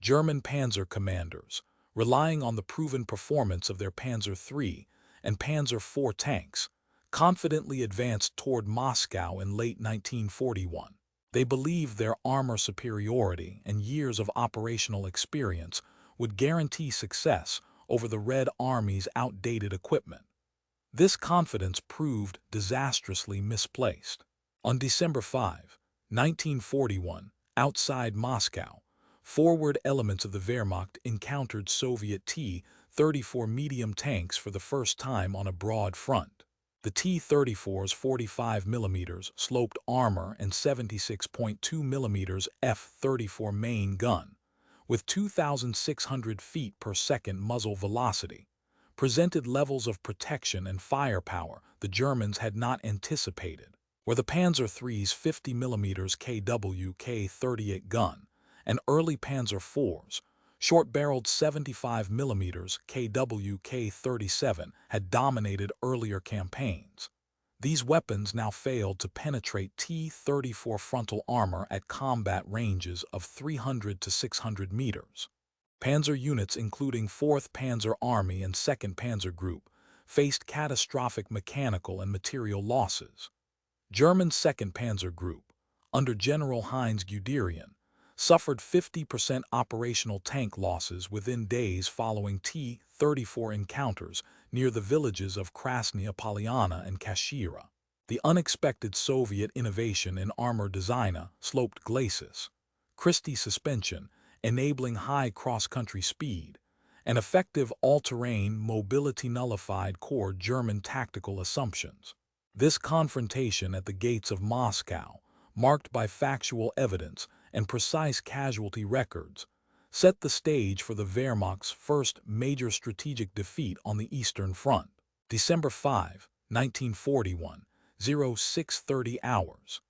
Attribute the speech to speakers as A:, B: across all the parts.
A: German panzer commanders, relying on the proven performance of their Panzer III and Panzer IV tanks, confidently advanced toward Moscow in late 1941. They believed their armor superiority and years of operational experience would guarantee success over the Red Army's outdated equipment. This confidence proved disastrously misplaced. On December 5, 1941, outside Moscow, forward elements of the Wehrmacht encountered Soviet T-34 medium tanks for the first time on a broad front. The T-34's 45 mm sloped armor and 76.2 mm F-34 main gun, with 2,600 feet per second muzzle velocity, presented levels of protection and firepower the Germans had not anticipated, where the Panzer III's 50 mm KW-K38 gun and early Panzer IV's short-barreled 75 mm KW-K37 had dominated earlier campaigns. These weapons now failed to penetrate T-34 frontal armor at combat ranges of 300 to 600 meters. Panzer units including 4th Panzer Army and 2nd Panzer Group faced catastrophic mechanical and material losses. German 2nd Panzer Group, under General Heinz Guderian, suffered 50% operational tank losses within days following T-34 encounters near the villages of Krasnaya Polyana and Kashira. The unexpected Soviet innovation in armor design, sloped glacis, Christie suspension, enabling high cross-country speed, and effective all-terrain mobility nullified core German tactical assumptions. This confrontation at the gates of Moscow, marked by factual evidence and precise casualty records, set the stage for the Wehrmacht's first major strategic defeat on the Eastern Front. December 5, 1941, 0630 hours.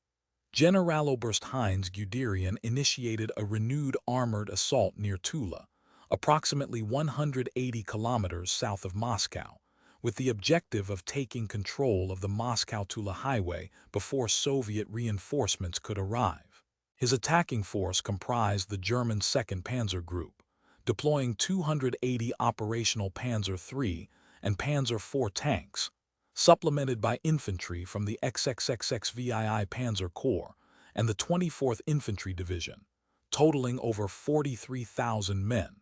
A: Generaloberst Heinz Guderian initiated a renewed armored assault near Tula, approximately 180 kilometers south of Moscow, with the objective of taking control of the Moscow-Tula highway before Soviet reinforcements could arrive. His attacking force comprised the German 2nd Panzer Group, deploying 280 operational Panzer III and Panzer IV tanks, supplemented by infantry from the XXXXVII Panzer Corps and the 24th Infantry Division, totaling over 43,000 men.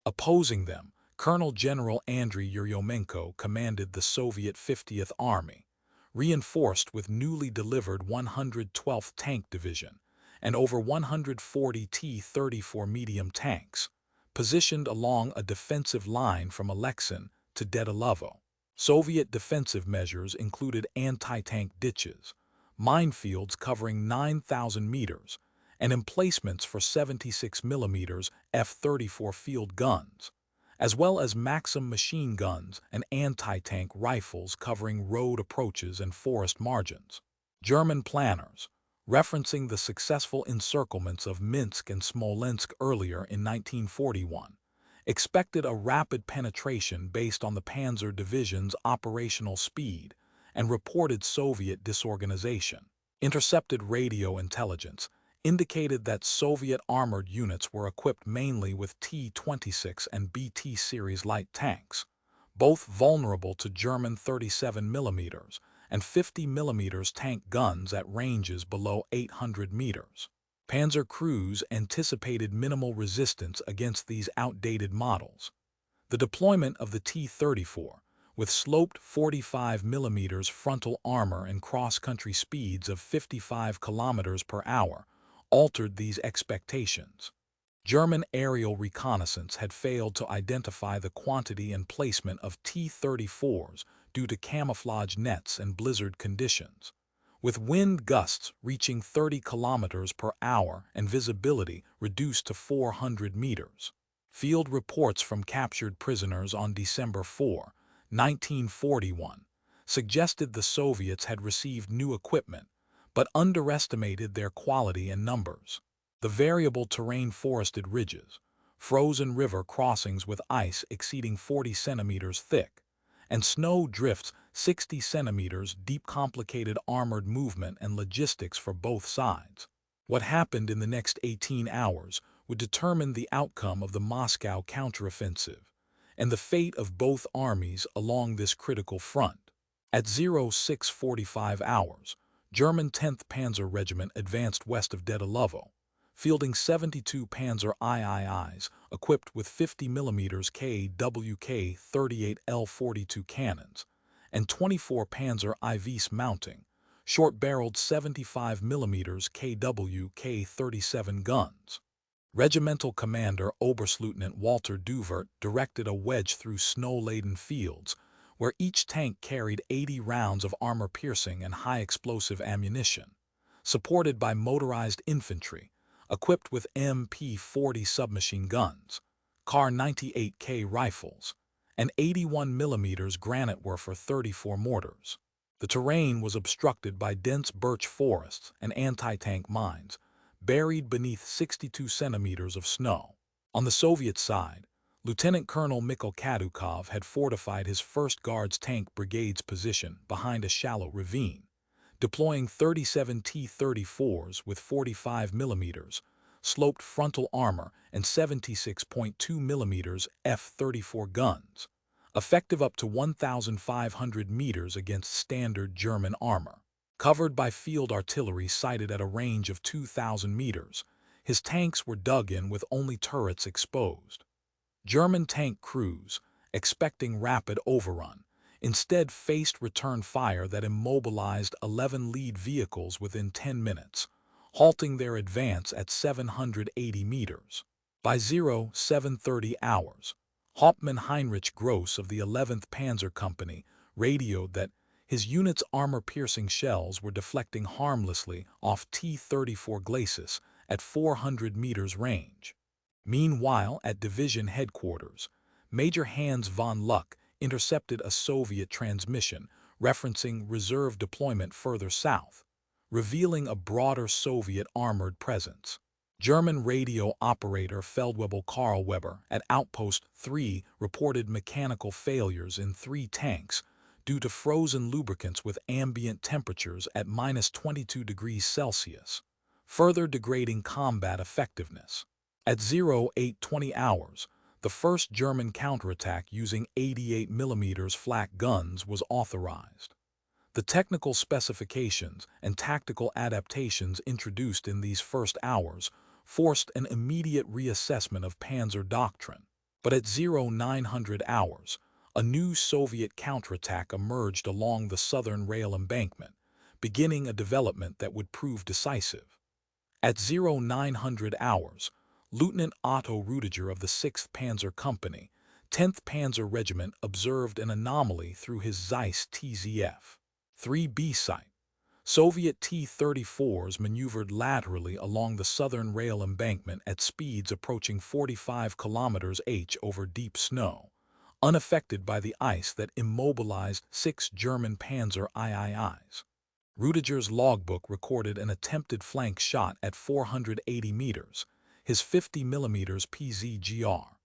A: Opposing them, Colonel General Andriy Yeryomenko commanded the Soviet 50th Army, reinforced with newly delivered 112th Tank Division and over 140 T-34 medium tanks, positioned along a defensive line from Alexin to Dedalovo. Soviet defensive measures included anti-tank ditches, minefields covering 9,000 meters, and emplacements for 76 mm F-34 field guns, as well as Maxim machine guns and anti-tank rifles covering road approaches and forest margins. German planners, referencing the successful encirclements of Minsk and Smolensk earlier in 1941, expected a rapid penetration based on the Panzer Division's operational speed and reported Soviet disorganization. Intercepted radio intelligence indicated that Soviet armored units were equipped mainly with T-26 and BT series light tanks, both vulnerable to German 37 mm and 50 mm tank guns at ranges below 800 meters. Panzer crews anticipated minimal resistance against these outdated models. The deployment of the T-34, with sloped 45 mm frontal armor and cross-country speeds of 55 km per hour, altered these expectations. German aerial reconnaissance had failed to identify the quantity and placement of T-34s due to camouflage nets and blizzard conditions, with wind gusts reaching 30 km per hour and visibility reduced to 400 meters. Field reports from captured prisoners on December 4, 1941, suggested the Soviets had received new equipment, but underestimated their quality and numbers. The variable terrain forested ridges, frozen river crossings with ice exceeding 40 centimeters thick, and snow drifts 60 centimeters deep complicated armored movement and logistics for both sides. What happened in the next 18 hours would determine the outcome of the Moscow counteroffensive and the fate of both armies along this critical front. At 0645 hours, German 10th Panzer Regiment advanced west of Dedalovo, fielding 72 Panzer IIIs equipped with 50 mm KWK 38L42 cannons and 24 Panzer IVs mounting short-barreled 75 mm KWK 37 guns. Regimental Commander Oberstleutnant Walter Duvert directed a wedge through snow-laden fields, where each tank carried 80 rounds of armor-piercing and high-explosive ammunition, supported by motorized infantry, equipped with MP-40 submachine guns, Kar 98K rifles, and 81 mm Granatwerfer 34 mortars. The terrain was obstructed by dense birch forests and anti-tank mines, buried beneath 62 centimeters of snow. On the Soviet side, Lieutenant Colonel Mikhail Kadukov had fortified his 1st Guards Tank Brigade's position behind a shallow ravine, deploying 37 T-34s with 45 mm sloped frontal armor and 76.2 mm F-34 guns, effective up to 1,500 meters against standard German armor. Covered by field artillery sighted at a range of 2,000 meters, his tanks were dug in with only turrets exposed. German tank crews, expecting rapid overrun, instead faced return fire that immobilized 11 lead vehicles within 10 minutes, halting their advance at 780 meters. By 0730 hours, Hauptmann Heinrich Gross of the 11th Panzer Company radioed that his unit's armor-piercing shells were deflecting harmlessly off T-34 glacis at 400 meters range. Meanwhile, at division headquarters, Major Hans von Luck intercepted a Soviet transmission referencing reserve deployment further south, revealing a broader Soviet armored presence. German radio operator Feldwebel Karl Weber at Outpost 3 reported mechanical failures in 3 tanks due to frozen lubricants with ambient temperatures at -22 degrees Celsius, further degrading combat effectiveness. At 0820 hours, the first German counterattack using 88 mm flak guns was authorized. The technical specifications and tactical adaptations introduced in these first hours forced an immediate reassessment of Panzer doctrine. But at 0900 hours, a new Soviet counterattack emerged along the southern rail embankment, beginning a development that would prove decisive. At 0900 hours, Lieutenant Otto Rudiger of the 6th Panzer Company, 10th Panzer Regiment observed an anomaly through his Zeiss TZF-3B sight. Soviet T-34s maneuvered laterally along the southern rail embankment at speeds approaching 45 km/h over deep snow, unaffected by the ice that immobilized 6 German Panzer IIIs. Rudiger's logbook recorded an attempted flank shot at 480 meters, his 50 mm PZGR.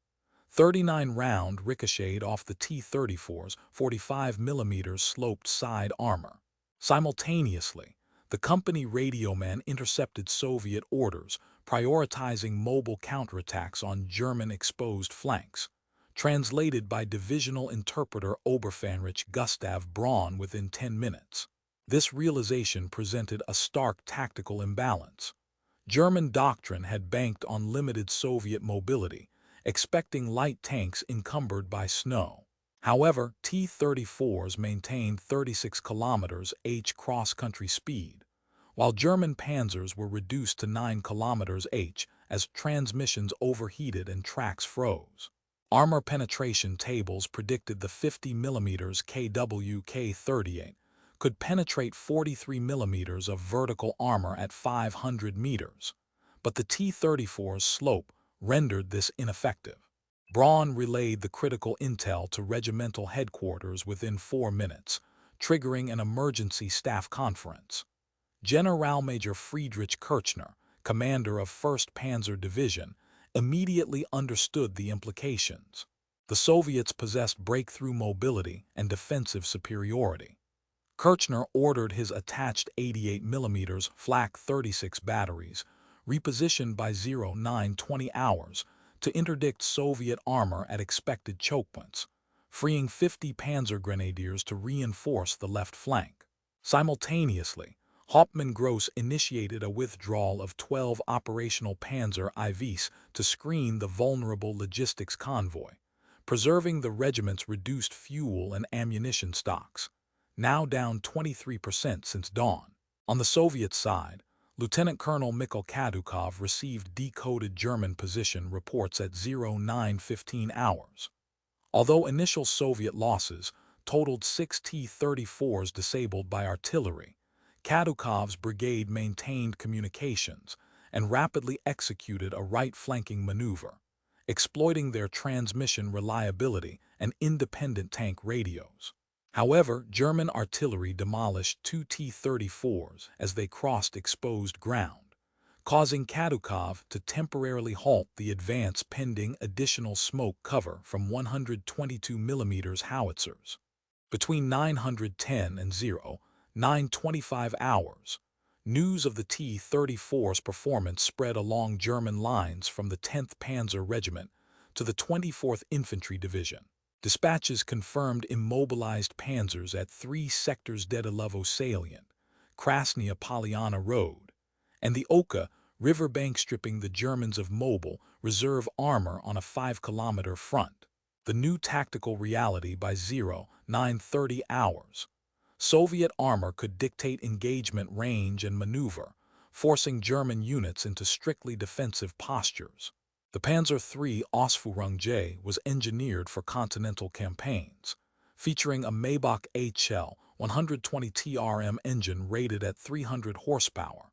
A: 39 round ricocheted off the T-34's 45 mm sloped side armor. Simultaneously, the company radioman intercepted Soviet orders prioritizing mobile counterattacks on German exposed flanks, translated by divisional interpreter Oberfähnrich Gustav Braun within 10 minutes. This realization presented a stark tactical imbalance. German doctrine had banked on limited Soviet mobility, expecting light tanks encumbered by snow. However, T-34s maintained 36 km/h cross-country speed, while German panzers were reduced to 9 km/h as transmissions overheated and tracks froze. Armor penetration tables predicted the 50 mm KWK-38 could penetrate 43 mm of vertical armor at 500 meters, but the T-34's slope rendered this ineffective. Braun relayed the critical intel to regimental headquarters within 4 minutes, triggering an emergency staff conference. Generalmajor Friedrich Kirchner, commander of 1st Panzer Division, immediately understood the implications. The Soviets possessed breakthrough mobility and defensive superiority. Kirchner ordered his attached 88 mm Flak 36 batteries, repositioned by 0920 hours to interdict Soviet armor at expected choke points, freeing 50 Panzer grenadiers to reinforce the left flank. Simultaneously, Hauptmann-Gross initiated a withdrawal of 12 operational Panzer IVs to screen the vulnerable logistics convoy, preserving the regiment's reduced fuel and ammunition stocks, now down 23% since dawn. On the Soviet side, Lieutenant Colonel Mikhail Kadukov received decoded German position reports at 0915 hours. Although initial Soviet losses totaled 6 T-34s disabled by artillery, Kadukov's brigade maintained communications and rapidly executed a right-flanking maneuver, exploiting their transmission reliability and independent tank radios. However, German artillery demolished 2 T-34s as they crossed exposed ground, causing Kadukov to temporarily halt the advance pending additional smoke cover from 122 mm howitzers. Between 910 and 0925 hours, news of the T-34's performance spread along German lines from the 10th Panzer Regiment to the 24th Infantry Division. Dispatches confirmed immobilized panzers at 3 sectors Dedilovo Salient, Krasnaya Polyana Road, and the Oka riverbank, stripping the Germans of mobile reserve armor on a 5-kilometer front. The new tactical reality by 0930 hours. Soviet armor could dictate engagement range and maneuver, forcing German units into strictly defensive postures. The Panzer III Ausführung J was engineered for continental campaigns, featuring a Maybach HL 120 TRM engine rated at 300 horsepower,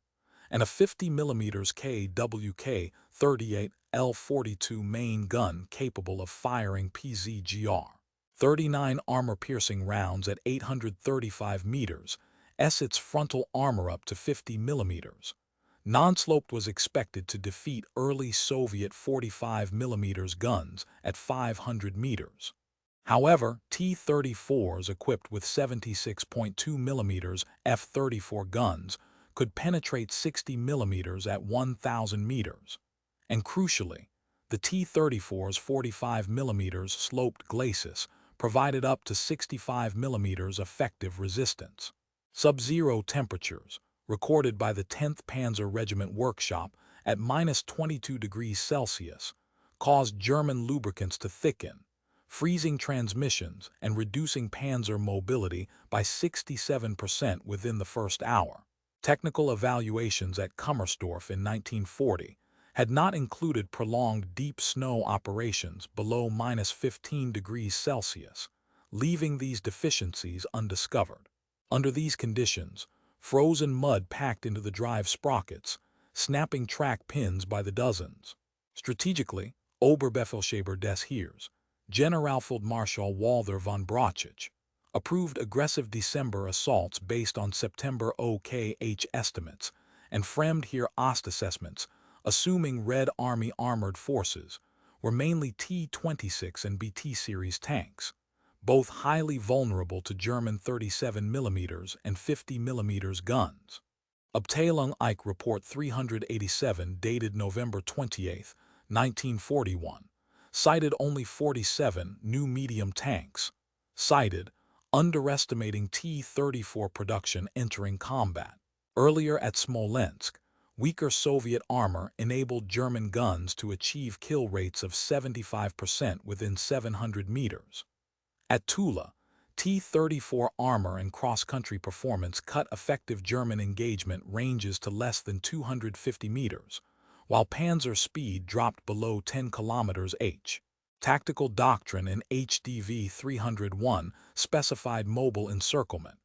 A: and a 50 mm KWK 38 L42 main gun capable of firing PZGR 39 armor-piercing rounds at 835 meters, its frontal armor up to 50 mm. Non-sloped was expected to defeat early Soviet 45 mm guns at 500 meters. However, T-34s equipped with 76.2 mm F-34 guns could penetrate 60 mm at 1,000 meters. And crucially, the T-34's 45 mm sloped glacis provided up to 65 mm effective resistance. Sub-zero temperatures, recorded by the 10th Panzer Regiment workshop at -22°C, caused German lubricants to thicken, freezing transmissions and reducing Panzer mobility by 67% within the first hour. Technical evaluations at Kummersdorf in 1940 had not included prolonged deep snow operations below -15°C, leaving these deficiencies undiscovered. Under these conditions, frozen mud packed into the drive sprockets, snapping track pins by the dozens. Strategically, Oberbefehlshaber des Heers, Generalfeldmarschall Walther von Brauchitsch, approved aggressive December assaults based on September OKH estimates and Fremdheer Ost assessments, assuming Red Army armored forces were mainly T-26 and BT series tanks, both highly vulnerable to German 37 mm and 50 mm guns. Abteilung Eich Report 387 dated November 28, 1941, cited only 47 new medium tanks, cited underestimating T-34 production entering combat. Earlier at Smolensk, weaker Soviet armor enabled German guns to achieve kill rates of 75% within 700 meters. At Tula, T-34 armor and cross-country performance cut effective German engagement ranges to less than 250 meters, while Panzer speed dropped below 10 km/h. Tactical doctrine in HDV 301 specified mobile encirclement,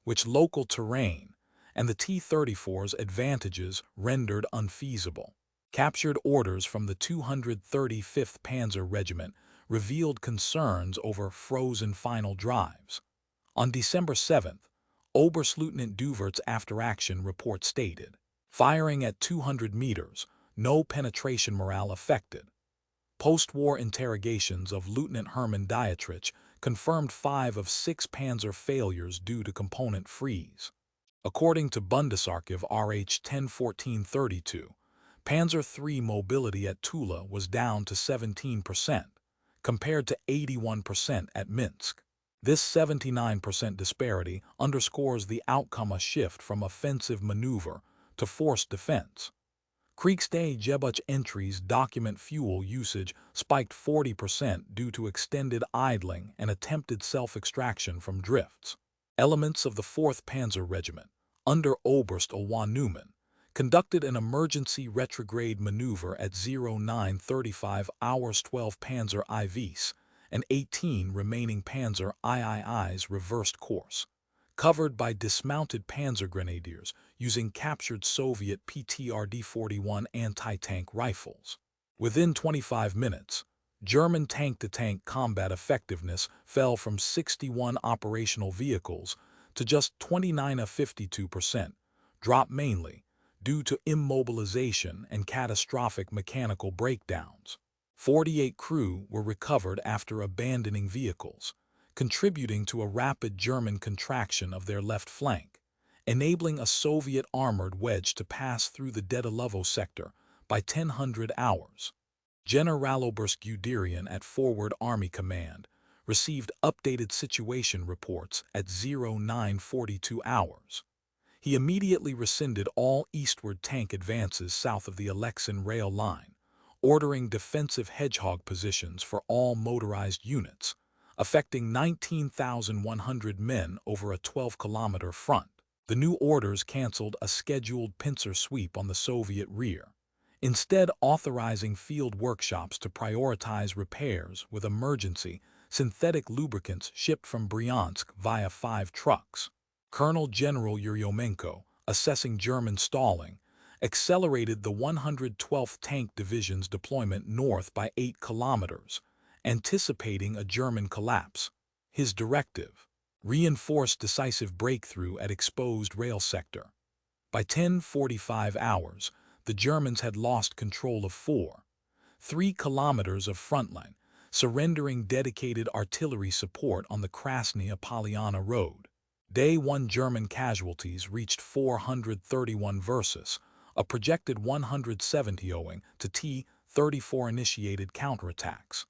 A: which local terrain and the T-34's advantages rendered unfeasible. Captured orders from the 235th Panzer Regiment revealed concerns over frozen final drives. On December 7th, Oberstleutnant Duvert's after-action report stated, firing at 200 meters, no penetration morale affected. Post-war interrogations of Lieutenant Hermann Dietrich confirmed 5 of 6 Panzer failures due to component freeze. According to Bundesarchiv RH 101432, Panzer III mobility at Tula was down to 17%, compared to 81% at Minsk. This 79% disparity underscores the outcome: a shift from offensive maneuver to forced defense. Kriegsday entries document fuel usage spiked 40% due to extended idling and attempted self-extraction from drifts. Elements of the 4th Panzer Regiment, under Oberst Olwan Neumann, conducted an emergency retrograde maneuver at 0935 hours. 12 Panzer IVs and 18 remaining Panzer IIIs reversed course, covered by dismounted Panzer Grenadiers using captured Soviet PTRD-41 anti-tank rifles. Within 25 minutes, German tank-to-tank combat effectiveness fell from 61 operational vehicles to just 29 of 52%, dropped mainly due to immobilization and catastrophic mechanical breakdowns. 48 crew were recovered after abandoning vehicles, contributing to a rapid German contraction of their left flank, enabling a Soviet armored wedge to pass through the Dedalovo sector by 1000 hours. Generaloberst Guderian at Forward Army Command received updated situation reports at 0942 hours. He immediately rescinded all eastward tank advances south of the Alexin rail line, ordering defensive hedgehog positions for all motorized units, affecting 19,100 men over a 12-kilometer front. The new orders canceled a scheduled pincer sweep on the Soviet rear, instead authorizing field workshops to prioritize repairs with emergency synthetic lubricants shipped from Bryansk via 5 trucks. Colonel General Yeryomenko, assessing German stalling, accelerated the 112th Tank Division's deployment north by 8 kilometers, anticipating a German collapse. His directive reinforced decisive breakthrough at exposed rail sector. By 10:45 hours, the Germans had lost control of 3 kilometers of front line, surrendering dedicated artillery support on the Krasnaya-Polyana road. Day 1 German casualties reached 431 versus a projected 170 owing to T-34 initiated counterattacks.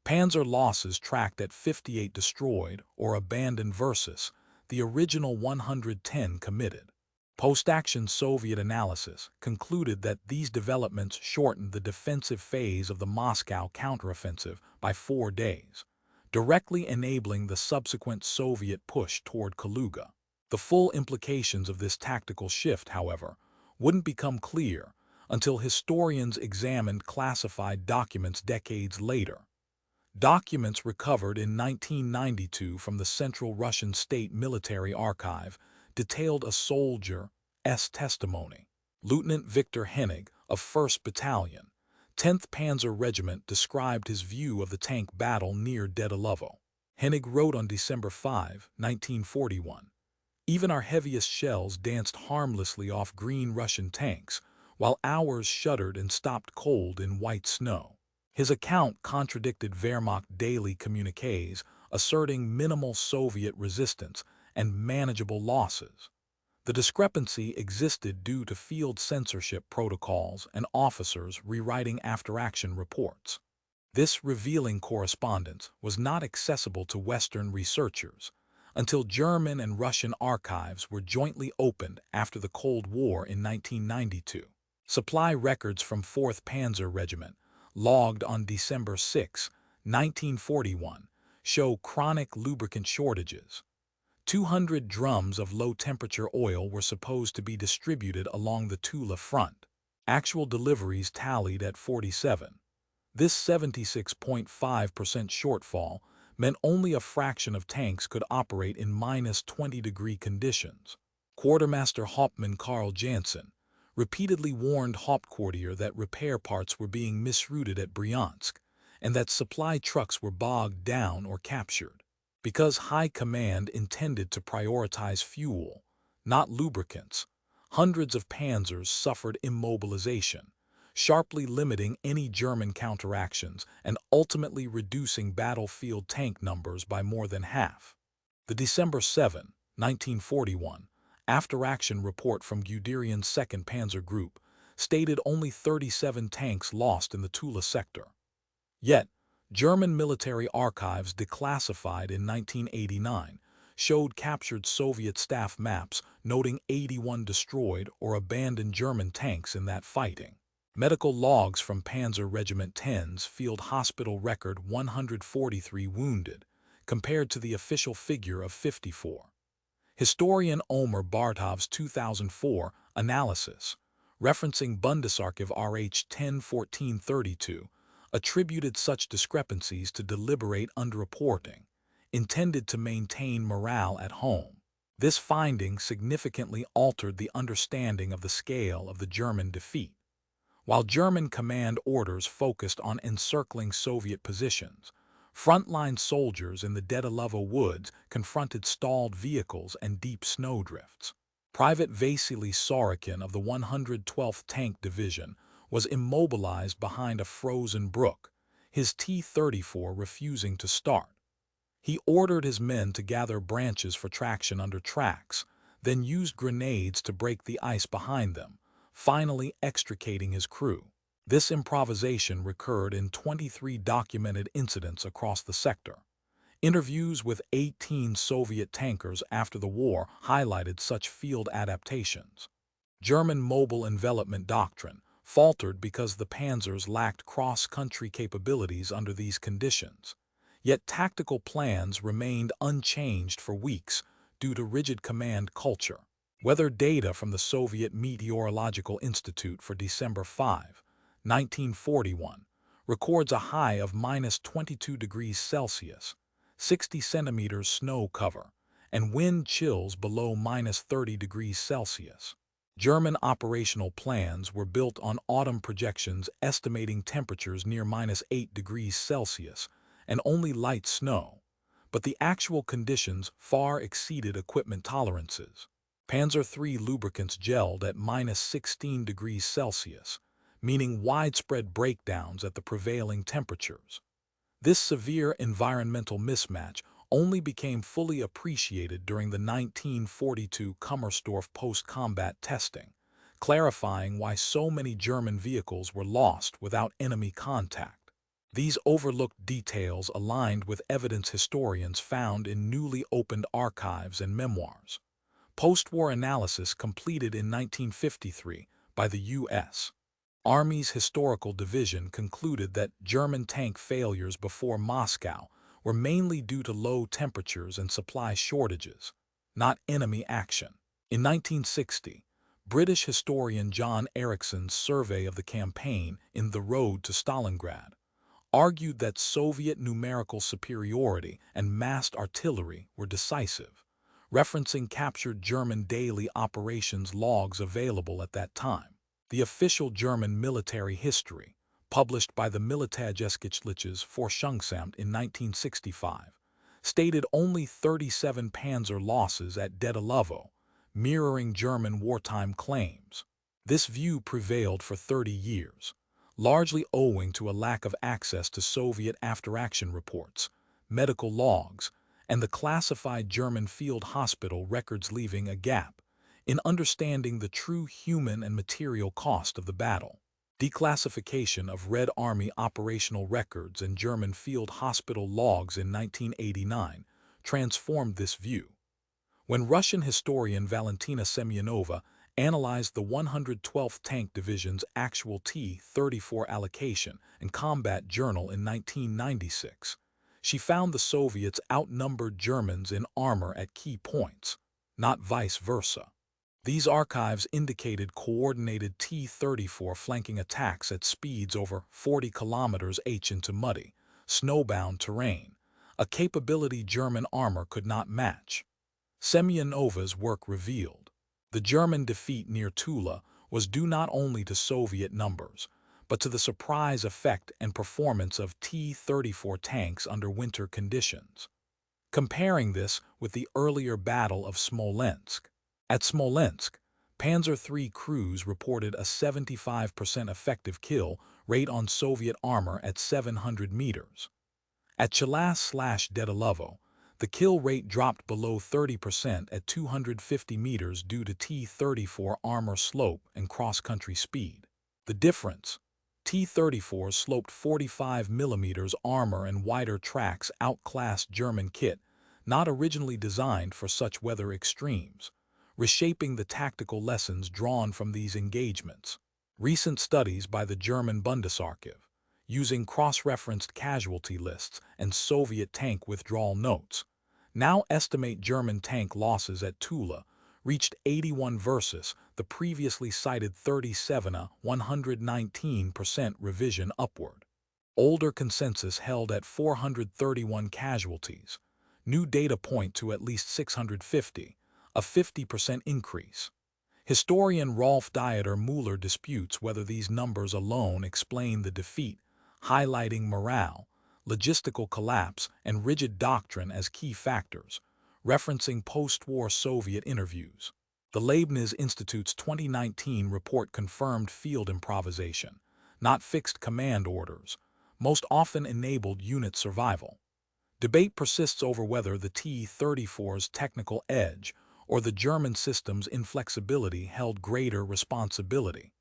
A: Panzer losses tracked at 58 destroyed or abandoned versus the original 110 committed. Post-action Soviet analysis concluded that these developments shortened the defensive phase of the Moscow counteroffensive by 4 days, directly enabling the subsequent Soviet push toward Kaluga. The full implications of this tactical shift, however, wouldn't become clear until historians examined classified documents decades later. Documents recovered in 1992 from the Central Russian State Military Archive detailed a soldier's testimony. Lieutenant Viktor Hennig of 1st Battalion, 10th Panzer Regiment described his view of the tank battle near Dedalovo. Hennig wrote on December 5, 1941, "Even our heaviest shells danced harmlessly off green Russian tanks, while ours shuddered and stopped cold in white snow." His account contradicted Wehrmacht daily communiques asserting minimal Soviet resistance and manageable losses. The discrepancy existed due to field censorship protocols and officers rewriting after-action reports. This revealing correspondence was not accessible to Western researchers until German and Russian archives were jointly opened after the Cold War in 1992. Supply records from 4th Panzer Regiment, logged on December 6, 1941, show chronic lubricant shortages. 200 drums of low-temperature oil were supposed to be distributed along the Tula front. Actual deliveries tallied at 47. This 76.5% shortfall meant only a fraction of tanks could operate in -20-degree conditions. Quartermaster Hauptmann Karl Janssen repeatedly warned Hauptquartier that repair parts were being misrouted at Bryansk and that supply trucks were bogged down or captured. Because High Command intended to prioritize fuel, not lubricants, hundreds of panzers suffered immobilization, sharply limiting any German counteractions and ultimately reducing battlefield tank numbers by more than half. The December 7, 1941, after-action report from Guderian's 2nd Panzer Group stated only 37 tanks lost in the Tula sector. Yet, German military archives declassified in 1989 showed captured Soviet staff maps noting 81 destroyed or abandoned German tanks in that fighting. Medical logs from Panzer Regiment 10's field hospital record 143 wounded, compared to the official figure of 54. Historian Omer Bartov's 2004 analysis, referencing Bundesarchiv RH 101432, attributed such discrepancies to deliberate underreporting, intended to maintain morale at home. This finding significantly altered the understanding of the scale of the German defeat. While German command orders focused on encircling Soviet positions, frontline soldiers in the Dedalovo woods confronted stalled vehicles and deep snowdrifts. Private Vasily Sorokin of the 112th Tank Division was immobilized behind a frozen brook, his T-34 refusing to start. He ordered his men to gather branches for traction under tracks, then used grenades to break the ice behind them, finally extricating his crew. This improvisation recurred in 23 documented incidents across the sector. Interviews with 18 Soviet tankers after the war highlighted such field adaptations. German mobile envelopment doctrine faltered because the panzers lacked cross-country capabilities under these conditions. Yet tactical plans remained unchanged for weeks due to rigid command culture. Weather data from the Soviet Meteorological Institute for December 5, 1941, records a high of -22 degrees Celsius, 60 centimeters snow cover, and wind chills below -30 degrees Celsius. German operational plans were built on autumn projections estimating temperatures near -8 degrees Celsius and only light snow, but the actual conditions far exceeded equipment tolerances. Panzer III lubricants gelled at -16 degrees Celsius, meaning widespread breakdowns at the prevailing temperatures. This severe environmental mismatch only became fully appreciated during the 1942 Kummersdorf post-combat testing, clarifying why so many German vehicles were lost without enemy contact. These overlooked details aligned with evidence historians found in newly opened archives and memoirs. Post-war analysis completed in 1953 by the U.S. Army's Historical Division concluded that German tank failures before Moscow were mainly due to low temperatures and supply shortages, not enemy action. In 1960, British historian John Erickson's survey of the campaign in The Road to Stalingrad argued that Soviet numerical superiority and massed artillery were decisive, referencing captured German daily operations logs available at that time. The official German military history, published by the Militärgeschichtliches Forschungsamt in 1965, stated only 37 panzer losses at Dedalovo, mirroring German wartime claims. This view prevailed for 30 years, largely owing to a lack of access to Soviet after-action reports, medical logs, and the classified German field hospital records, leaving a gap in understanding the true human and material cost of the battle. Declassification of Red Army operational records and German field hospital logs in 1989 transformed this view. When Russian historian Valentina Semyonova analyzed the 112th Tank Division's actual T-34 allocation and combat journal in 1996, she found the Soviets outnumbered Germans in armor at key points, not vice versa. These archives indicated coordinated T-34 flanking attacks at speeds over 40 km/h into muddy, snowbound terrain, a capability German armor could not match. Semyonova's work revealed the German defeat near Tula was due not only to Soviet numbers, but to the surprise effect and performance of T-34 tanks under winter conditions. Comparing this with the earlier Battle of Smolensk. At Smolensk, Panzer III crews reported a 75% effective kill rate on Soviet armor at 700 meters. At Chelas/Dedalovo, the kill rate dropped below 30% at 250 meters due to T-34 armor slope and cross-country speed. The difference: T-34's sloped 45 mm armor and wider tracks outclassed German kit, not originally designed for such weather extremes, reshaping the tactical lessons drawn from these engagements. Recent studies by the German Bundesarchiv, using cross-referenced casualty lists and Soviet tank withdrawal notes, now estimate German tank losses at Tula reached 81 versus the previously cited 37, a 119% revision upward. Older consensus held at 431 casualties. New data point to at least 650, a 50% increase. Historian Rolf Dieter Müller disputes whether these numbers alone explain the defeat, highlighting morale, logistical collapse, and rigid doctrine as key factors, referencing post-war Soviet interviews. The Leibniz Institute's 2019 report confirmed field improvisation, not fixed command orders, most often enabled unit survival. Debate persists over whether the T-34's technical edge or the German system's inflexibility held greater responsibility,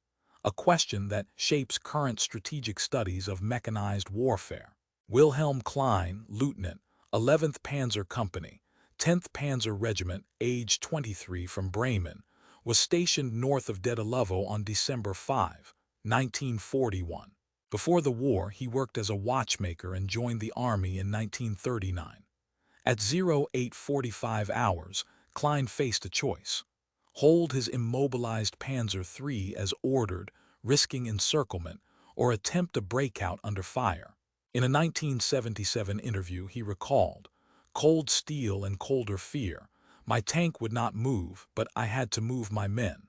A: a question that shapes current strategic studies of mechanized warfare. Wilhelm Klein, Lieutenant, 11th Panzer Company, 10th Panzer Regiment, age 23, from Bremen, was stationed north of Dedelevo on December 5, 1941. Before the war, he worked as a watchmaker and joined the Army in 1939. At 0845 hours, Klein faced a choice: hold his immobilized Panzer III as ordered, risking encirclement, or attempt a breakout under fire. In a 1977 interview, he recalled, "Cold steel and colder fear. My tank would not move, but I had to move my men."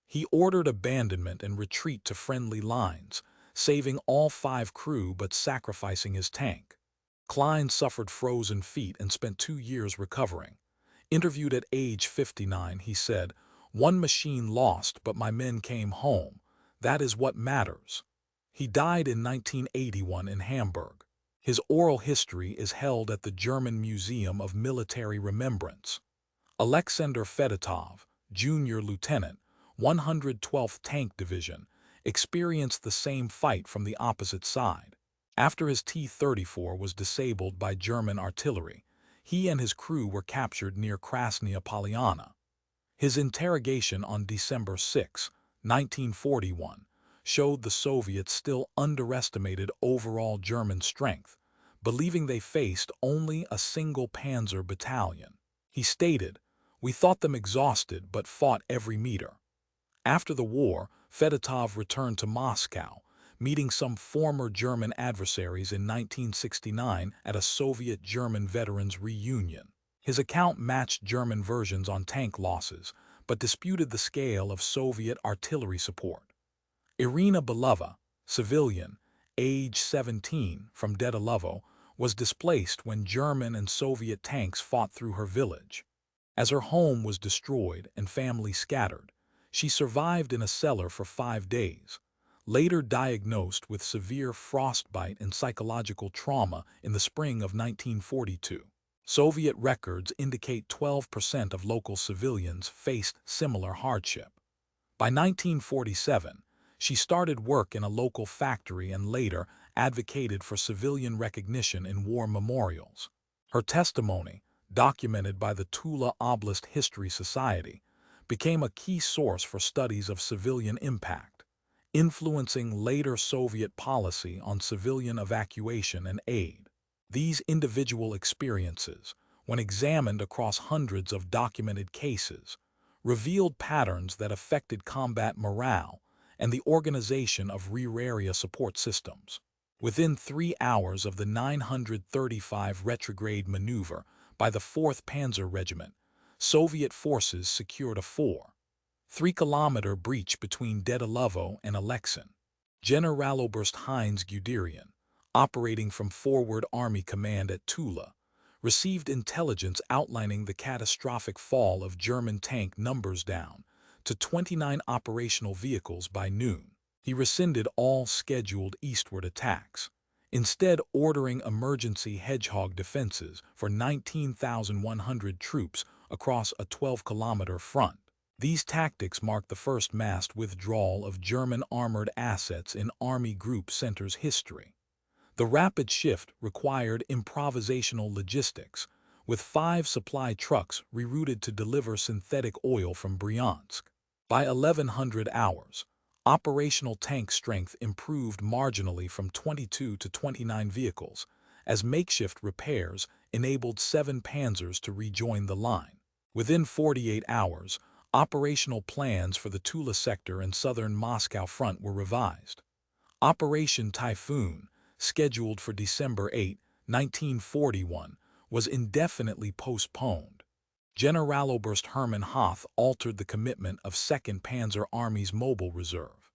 A: He ordered abandonment and retreat to friendly lines, saving all 5 crew but sacrificing his tank. Klein suffered frozen feet and spent 2 years recovering. Interviewed at age 59, he said, "One machine lost, but my men came home. That is what matters." He died in 1981 in Hamburg. His oral history is held at the German Museum of Military Remembrance. Alexander Fedotov, Junior Lieutenant, 112th Tank Division, experienced the same fight from the opposite side. After his T-34 was disabled by German artillery, he and his crew were captured near Krasnaya Poliana. His interrogation on December 6, 1941, showed the Soviets still underestimated overall German strength, believing they faced only a single panzer battalion. He stated, "We thought them exhausted but fought every meter." After the war, Fedotov returned to Moscow, meeting some former German adversaries in 1969 at a Soviet-German veterans reunion. His account matched German versions on tank losses, but disputed the scale of Soviet artillery support. Irina Belova, civilian, age 17, from Dedelevo, was displaced when German and Soviet tanks fought through her village. As her home was destroyed and family scattered, she survived in a cellar for 5 days, later diagnosed with severe frostbite and psychological trauma in the spring of 1942. Soviet records indicate 12% of local civilians faced similar hardship. By 1947, she started work in a local factory and later advocated for civilian recognition in war memorials. Her testimony, documented by the Tula Oblast History Society, became a key source for studies of civilian impact, influencing later Soviet policy on civilian evacuation and aid. These individual experiences, when examined across hundreds of documented cases, revealed patterns that affected combat morale and the organization of rear area support systems. Within 3 hours of the 935 retrograde maneuver by the 4th Panzer Regiment, Soviet forces secured a 4.3-kilometer breach between Dedelevo and Alexin. Generaloberst Heinz Guderian, operating from Forward Army Command at Tula, received intelligence outlining the catastrophic fall of German tank numbers down to 29 operational vehicles by noon. He rescinded all scheduled eastward attacks, instead ordering emergency hedgehog defenses for 19,100 troops across a 12-kilometer front. These tactics marked the first massed withdrawal of German armored assets in Army Group Center's history. The rapid shift required improvisational logistics, with 5 supply trucks rerouted to deliver synthetic oil from Bryansk. By 1100 hours, operational tank strength improved marginally from 22 to 29 vehicles, as makeshift repairs enabled 7 panzers to rejoin the line. Within 48 hours, operational plans for the Tula sector and southern Moscow front were revised. Operation Typhoon, scheduled for December 8, 1941, was indefinitely postponed. Generaloberst Hermann Hoth altered the commitment of 2nd Panzer Army's mobile reserve.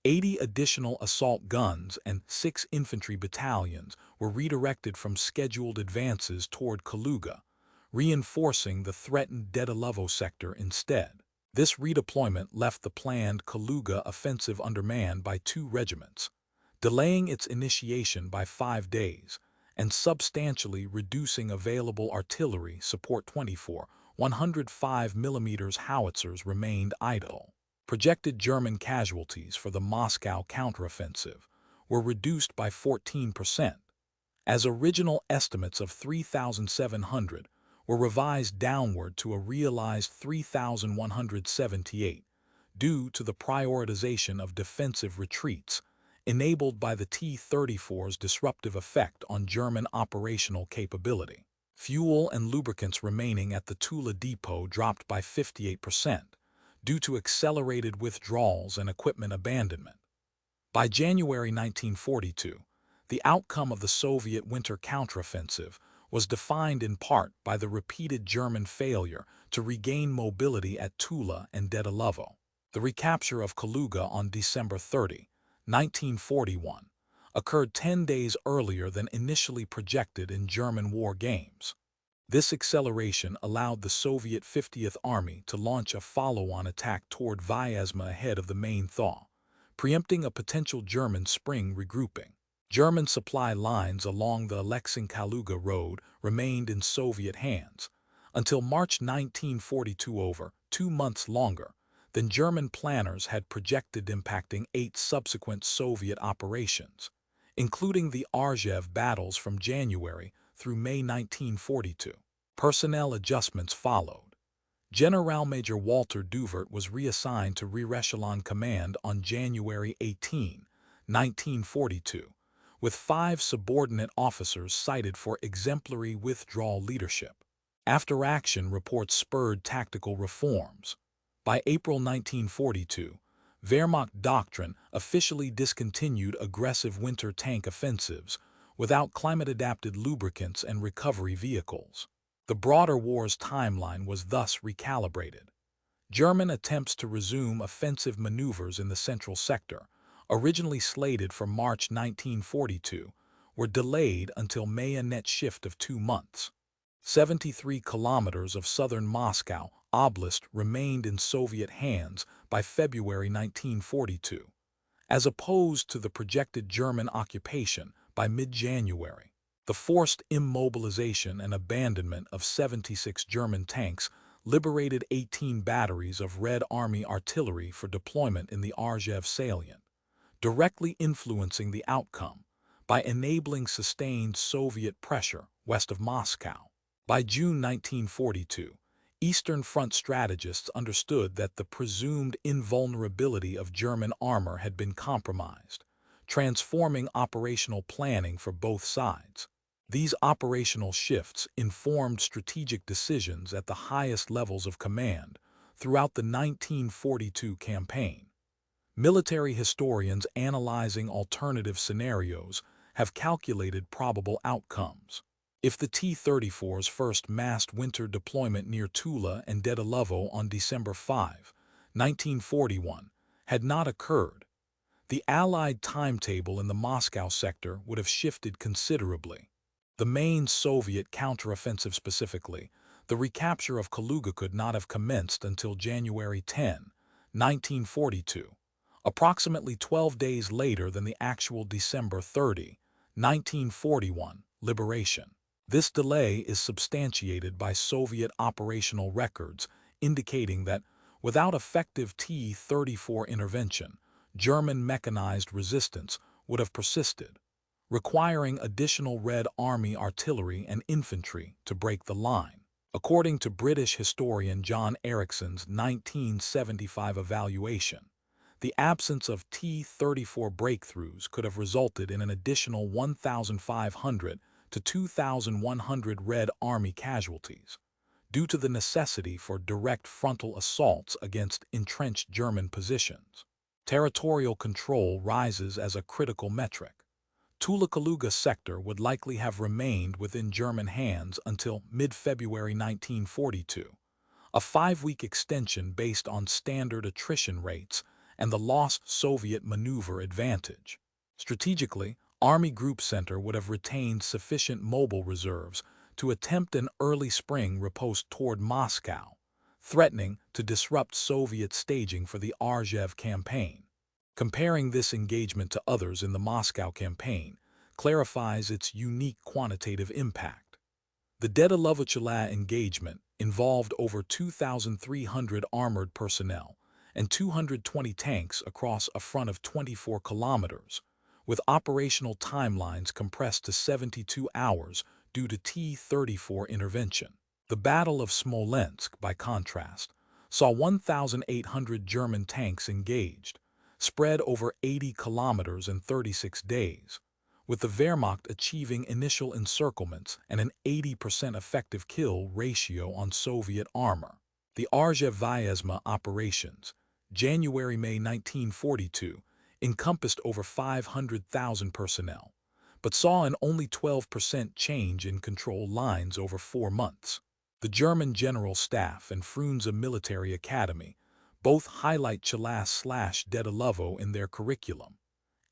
A: 80 additional assault guns and 6 infantry battalions were redirected from scheduled advances toward Kaluga, reinforcing the threatened Dedalovo sector instead. This redeployment left the planned Kaluga offensive undermanned by 2 regiments, delaying its initiation by 5 days and substantially reducing available artillery support. 24 105mm howitzers remained idle. Projected German casualties for the Moscow counteroffensive were reduced by 14%, as original estimates of 3,700 were revised downward to a realized 3,178, due to the prioritization of defensive retreats enabled by the T-34's disruptive effect on German operational capability. Fuel and lubricants remaining at the Tula depot dropped by 58% due to accelerated withdrawals and equipment abandonment. By January 1942, the outcome of the Soviet winter counteroffensive was defined in part by the repeated German failure to regain mobility at Tula and Dedalovo. The recapture of Kaluga on December 30, 1941, occurred 10 days earlier than initially projected in German war games. This acceleration allowed the Soviet 50th Army to launch a follow-on attack toward Vyazma ahead of the main thaw, preempting a potential German spring regrouping. German supply lines along the Alexin-Kaluga road remained in Soviet hands until March 1942, over 2 months longer than German planners had projected, impacting 8 subsequent Soviet operations, including the Arzhev battles from January through May 1942. Personnel adjustments followed. General Major Walter Duvert was reassigned to Rear-Echelon Command on January 18, 1942, with 5 subordinate officers cited for exemplary withdrawal leadership. After-action reports spurred tactical reforms. By April 1942, Wehrmacht doctrine officially discontinued aggressive winter tank offensives without climate-adapted lubricants and recovery vehicles. The broader war's timeline was thus recalibrated. German attempts to resume offensive maneuvers in the central sector, originally slated for March 1942, were delayed until May, a net shift of 2 months. 73 kilometers of southern Moscow Oblast remained in Soviet hands by February 1942, as opposed to the projected German occupation by mid-January. The forced immobilization and abandonment of 76 German tanks liberated 18 batteries of Red Army artillery for deployment in the Arzhev salient, directly influencing the outcome by enabling sustained Soviet pressure west of Moscow. By June 1942, Eastern Front strategists understood that the presumed invulnerability of German armor had been compromised, transforming operational planning for both sides. These operational shifts informed strategic decisions at the highest levels of command throughout the 1942 campaign. Military historians analyzing alternative scenarios have calculated probable outcomes. If the T-34's first massed winter deployment near Tula and Dedalovo on December 5, 1941, had not occurred, the Allied timetable in the Moscow sector would have shifted considerably. The main Soviet counteroffensive, specifically the recapture of Kaluga, could not have commenced until January 10, 1942, approximately 12 days later than the actual December 30, 1941, liberation. This delay is substantiated by Soviet operational records, indicating that Without effective T-34 intervention, German mechanized resistance would have persisted, requiring additional Red Army artillery and infantry to break the line. According to British historian John Erickson's 1975 evaluation, the absence of T-34 breakthroughs could have resulted in an additional 1,500 to 2,100 Red Army casualties, due to the necessity for direct frontal assaults against entrenched German positions. Territorial control rises as a critical metric. Tula-Kaluga sector would likely have remained within German hands until mid-February 1942, a 5-week extension based on standard attrition rates and the lost Soviet maneuver advantage. Strategically, Army Group Center would have retained sufficient mobile reserves to attempt an early spring riposte toward Moscow, threatening to disrupt Soviet staging for the Arzew campaign. Comparing this engagement to others in the Moscow campaign clarifies its unique quantitative impact. The Dedelovo-Chalav engagement involved over 2,300 armored personnel and 220 tanks across a front of 24 kilometers, with operational timelines compressed to 72 hours due to T-34 intervention. The Battle of Smolensk, by contrast, saw 1,800 German tanks engaged, spread over 80 kilometers in 36 days, with the Wehrmacht achieving initial encirclements and an 80% effective kill ratio on Soviet armor. The Arzew operations, January-May 1942, encompassed over 500,000 personnel, but saw an only 12% change in control lines over 4 months. The German General Staff and Frunze Military Academy both highlight Chalav/Dedelovo in their curriculum,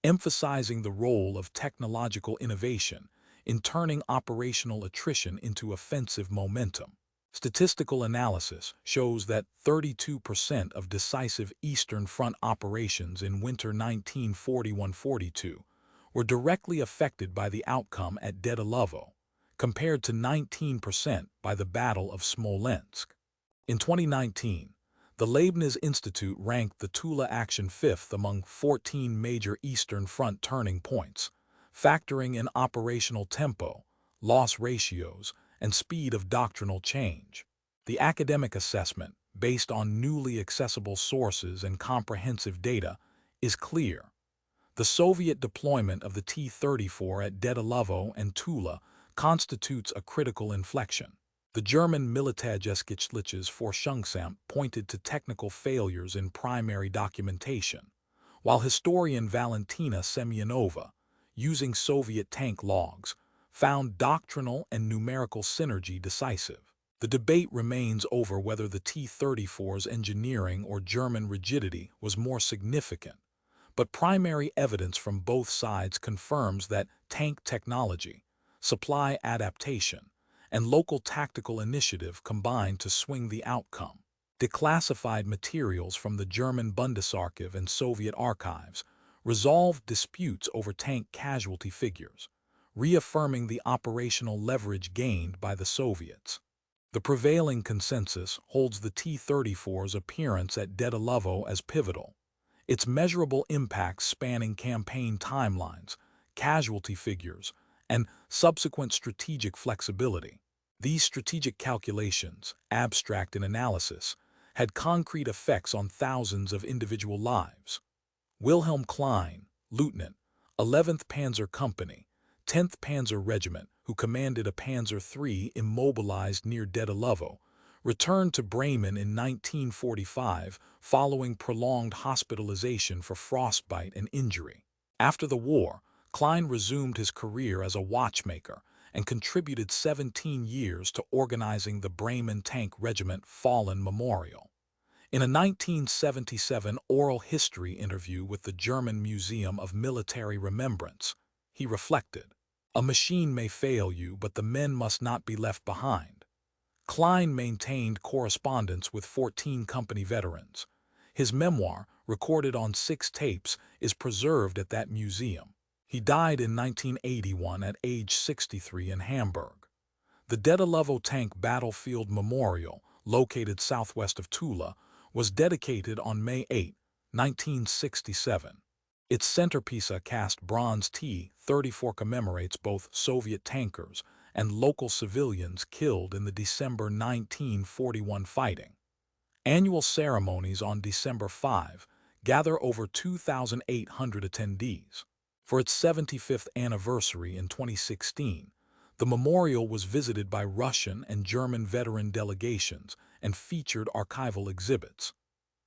A: emphasizing the role of technological innovation in turning operational attrition into offensive momentum. Statistical analysis shows that 32% of decisive Eastern Front operations in winter 1941-42 were directly affected by the outcome at Dedelovo, compared to 19% by the Battle of Smolensk. In 2019, the Leibniz Institute ranked the Tula action 5th among 14 major Eastern Front turning points, factoring in operational tempo, loss ratios, and speed of doctrinal change. The academic assessment, based on newly accessible sources and comprehensive data, is clear. The Soviet deployment of the T-34 at Dedelovo and Tula constitutes a critical inflection. The German Militärgeschichtliches Forschungsamt pointed to technical failures in primary documentation, while historian Valentina Semyonova, using Soviet tank logs, found doctrinal and numerical synergy decisive. The debate remains over whether the T-34's engineering or German rigidity was more significant, but primary evidence from both sides confirms that tank technology, supply adaptation, and local tactical initiative combined to swing the outcome. Declassified materials from the German Bundesarchiv and Soviet archives resolved disputes over tank casualty figures, reaffirming the operational leverage gained by the Soviets. The prevailing consensus holds the T-34's appearance at Dedelovo as pivotal, its measurable impacts spanning campaign timelines, casualty figures, and subsequent strategic flexibility. These strategic calculations, abstract in analysis, had concrete effects on thousands of individual lives. Wilhelm Klein, Lieutenant, 11th Panzer Company, 10th Panzer Regiment, who commanded a Panzer III immobilized near Dedelovo, returned to Bremen in 1945 following prolonged hospitalization for frostbite and injury. After the war, Klein resumed his career as a watchmaker and contributed 17 years to organizing the Bremen Tank Regiment Fallen Memorial. In a 1977 oral history interview with the German Museum of Military Remembrance, he reflected, "A machine may fail you, but the men must not be left behind." Klein maintained correspondence with 14 company veterans. His memoir, recorded on 6 tapes, is preserved at that museum. He died in 1981 at age 63 in Hamburg. The Dedelovo Tank Battlefield Memorial, located southwest of Tula, was dedicated on May 8, 1967. Its centerpiece, a cast bronze T-34, commemorates both Soviet tankers and local civilians killed in the December 1941 fighting. Annual ceremonies on December 5 gather over 2,800 attendees. For its 75th anniversary in 2016, the memorial was visited by Russian and German veteran delegations and featured archival exhibits.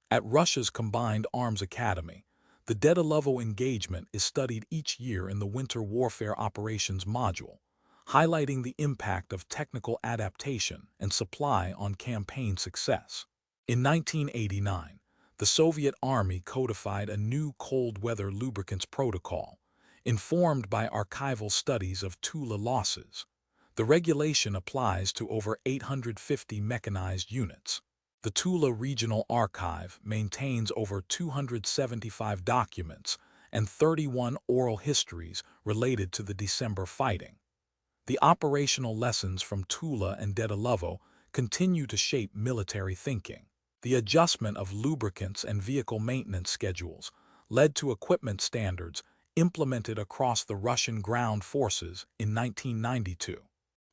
A: At Russia's Combined Arms Academy, the Dedalovo engagement is studied each year in the Winter Warfare Operations module, highlighting the impact of technical adaptation and supply on campaign success. In 1989, the Soviet Army codified a new cold weather lubricants protocol, informed by archival studies of Tula losses. The regulation applies to over 850 mechanized units. The Tula Regional Archive maintains over 275 documents and 31 oral histories related to the December fighting. The operational lessons from Tula and Dedalovo continue to shape military thinking. The adjustment of lubricants and vehicle maintenance schedules led to equipment standards implemented across the Russian ground forces in 1992.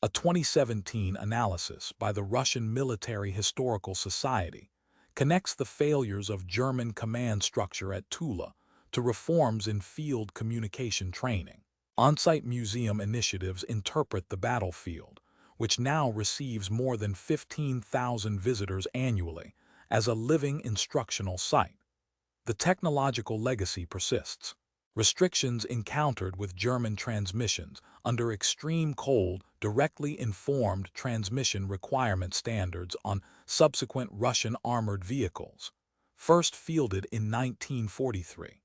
A: A 2017 analysis by the Russian Military Historical Society connects the failures of German command structure at Tula to reforms in field communication training. On-site museum initiatives interpret the battlefield, which now receives more than 15,000 visitors annually, as a living instructional site. The technological legacy persists. Restrictions encountered with German transmissions under extreme cold directly informed transmission requirement standards on subsequent Russian armored vehicles, first fielded in 1943.